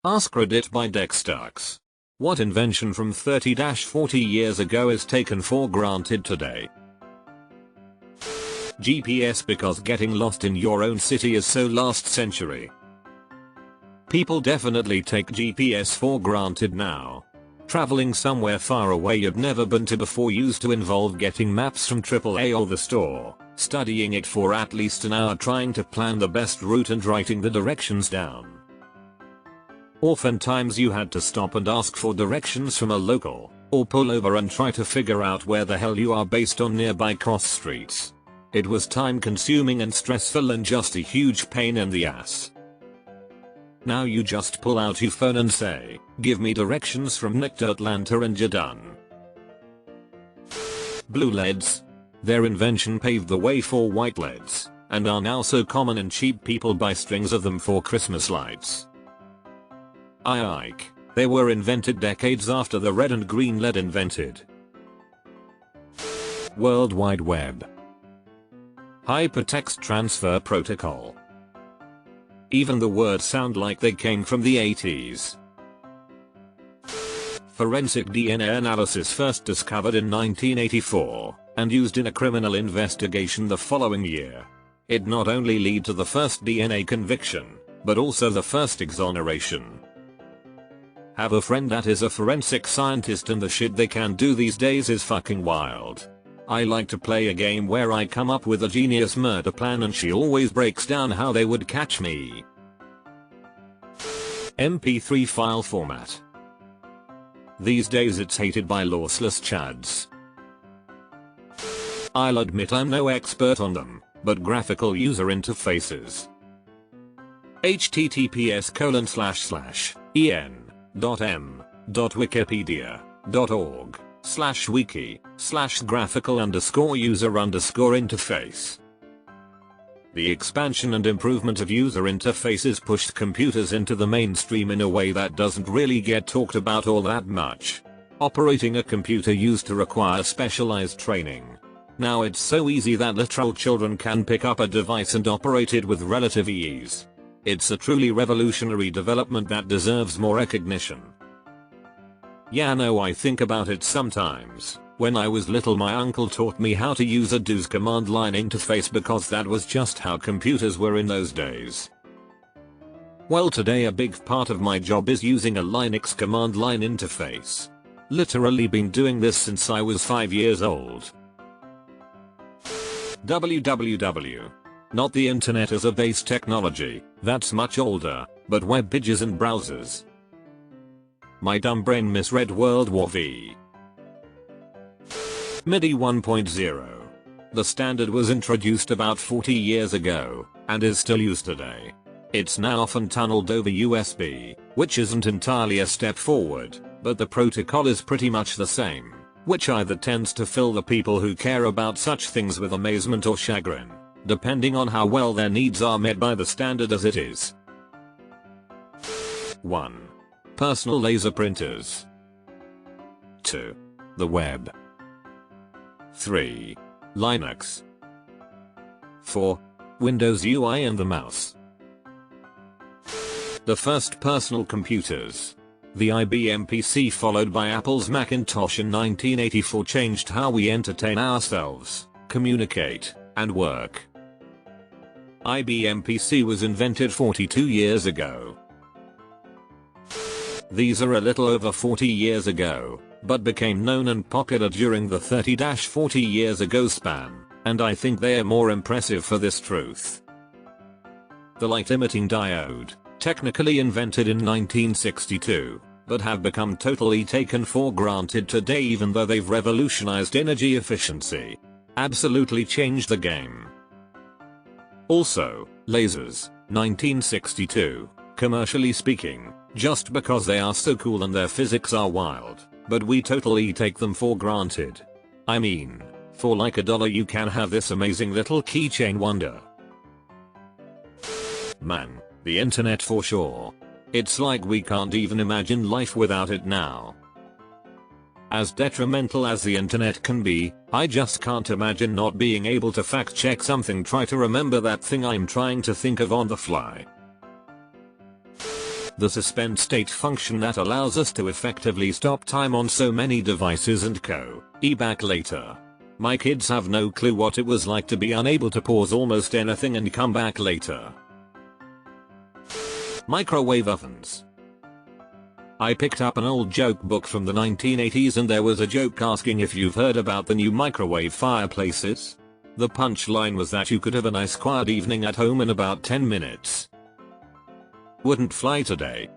AskReddit by Dextux. What invention from 30-40 years ago is taken for granted today? GPS, because getting lost in your own city is so last century. People definitely take GPS for granted now. Traveling somewhere far away you'd never been to before used to involve getting maps from AAA or the store, studying it for at least an hour trying to plan the best route and writing the directions down. Oftentimes you had to stop and ask for directions from a local, or pull over and try to figure out where the hell you are based on nearby cross streets. It was time consuming and stressful and just a huge pain in the ass. Now you just pull out your phone and say, give me directions from Nick to Atlanta and you're done. Blue LEDs. Their invention paved the way for white LEDs, and are now so common and cheap people buy strings of them for Christmas lights. Ike. They were invented decades after the red and green LED invented. World Wide Web. Hypertext Transfer Protocol. Even the words sound like they came from the 80s. Forensic DNA analysis, first discovered in 1984 and used in a criminal investigation the following year. It not only led to the first DNA conviction, but also the first exoneration. Have a friend that is a forensic scientist and the shit they can do these days is fucking wild. I like to play a game where I come up with a genius murder plan and she always breaks down how they would catch me. MP3 file format. These days it's hated by lossless chads. I'll admit I'm no expert on them, but graphical user interfaces. https://en.m.wikipedia.org/wiki/graphical_user_interface. The expansion and improvement of user interfaces pushed computers into the mainstream in a way that doesn't really get talked about all that much. Operating a computer used to require specialized training. Now it's so easy that literal children can pick up a device and operate it with relative ease. It's a truly revolutionary development that deserves more recognition. Yeah, no, I think about it sometimes. When I was little, my uncle taught me how to use a DOS command line interface because that was just how computers were in those days. Well, today a big part of my job is using a Linux command line interface. Literally been doing this since I was 5 years old. www. Not the internet as a base technology, that's much older, but web pages and browsers. My dumb brain misread World War V. MIDI 1.0. The standard was introduced about 40 years ago, and is still used today. It's now often tunneled over USB, which isn't entirely a step forward, but the protocol is pretty much the same, which either tends to fill the people who care about such things with amazement or chagrin, depending on how well their needs are met by the standard as it is. 1. Personal laser printers. 2. The web. 3. Linux. 4. Windows UI and the mouse. The first personal computers. The IBM PC, followed by Apple's Macintosh in 1984, changed how we entertain ourselves, communicate, and work. IBM PC was invented 42 years ago. These are a little over 40 years ago, but became known and popular during the 30-40 years ago span, and I think they are more impressive for this truth. The light-emitting diode, technically invented in 1962, but have become totally taken for granted today even though they've revolutionized energy efficiency. Absolutely changed the game. Also, lasers, 1962, commercially speaking, just because they are so cool and their physics are wild, but we totally take them for granted. I mean, for like $1 you can have this amazing little keychain wonder. Man, the internet for sure. It's like we can't even imagine life without it now. As detrimental as the internet can be, I just can't imagine not being able to fact check something, try to remember that thing I'm trying to think of on the fly. The suspend state function that allows us to effectively stop time on so many devices and back later. My kids have no clue what it was like to be unable to pause almost anything and come back later. Microwave ovens. I picked up an old joke book from the 1980s and there was a joke asking if you've heard about the new microwave fireplaces. The punchline was that you could have a nice quiet evening at home in about 10 minutes. Wouldn't fly today.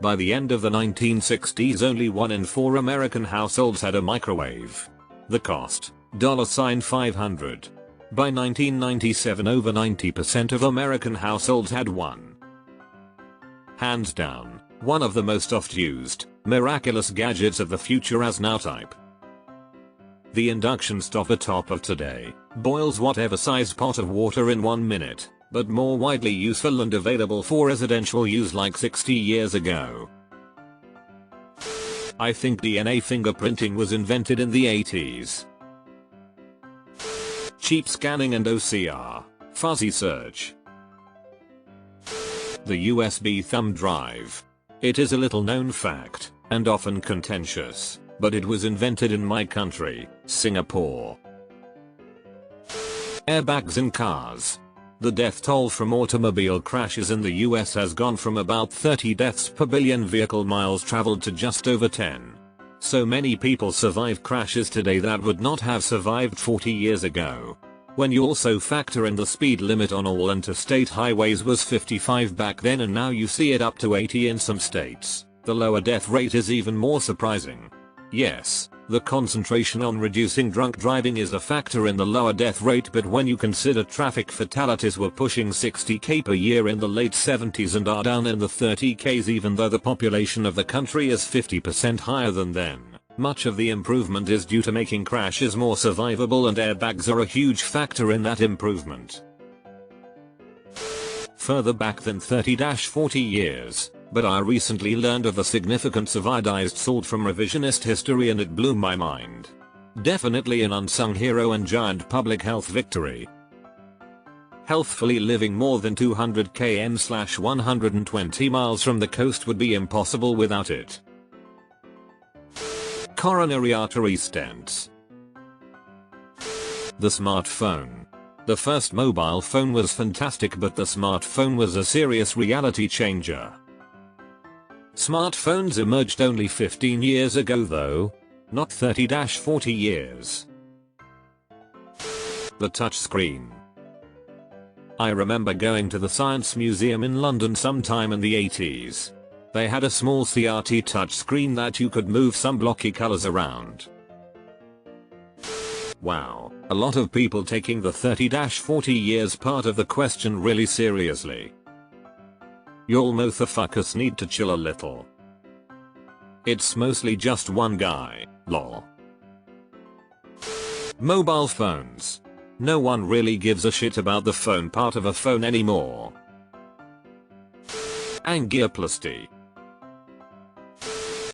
By the end of the 1960s, only 1 in 4 American households had a microwave. The cost, $500. By 1997, over 90% of American households had one. Hands down, one of the most oft-used, miraculous gadgets of the future as now type. The induction stopper top of today boils whatever size pot of water in 1 minute, but more widely useful and available for residential use like 60 years ago. I think DNA fingerprinting was invented in the 80s. Cheap scanning and OCR, fuzzy search. The USB thumb drive. It is a little known fact, and often contentious, but it was invented in my country, Singapore. Airbags in cars. The death toll from automobile crashes in the US has gone from about 30 deaths per billion vehicle miles traveled to just over 10. So many people survive crashes today that would not have survived 40 years ago. When you also factor in the speed limit on all interstate highways was 55 back then and now you see it up to 80 in some states, the lower death rate is even more surprising. Yes, the concentration on reducing drunk driving is a factor in the lower death rate, but when you consider traffic fatalities were pushing 60k per year in the late 70s and are down in the 30ks even though the population of the country is 50% higher than then, much of the improvement is due to making crashes more survivable, and airbags are a huge factor in that improvement. Further back than 30-40 years. But I recently learned of the significance of iodized salt from revisionist history and it blew my mind. Definitely an unsung hero and giant public health victory. Healthfully living more than 200 km/120 miles from the coast would be impossible without it. Coronary artery stents. The smartphone. The first mobile phone was fantastic, but the smartphone was a serious reality changer. Smartphones emerged only 15 years ago though, not 30-40 years. The touchscreen. I remember going to the Science Museum in London sometime in the 80s. They had a small CRT touchscreen that you could move some blocky colors around. Wow, a lot of people taking the 30-40 years part of the question really seriously. Y'all motherfuckers need to chill a little. It's mostly just one guy, lol. Mobile phones. No one really gives a shit about the phone part of a phone anymore. Angioplasty.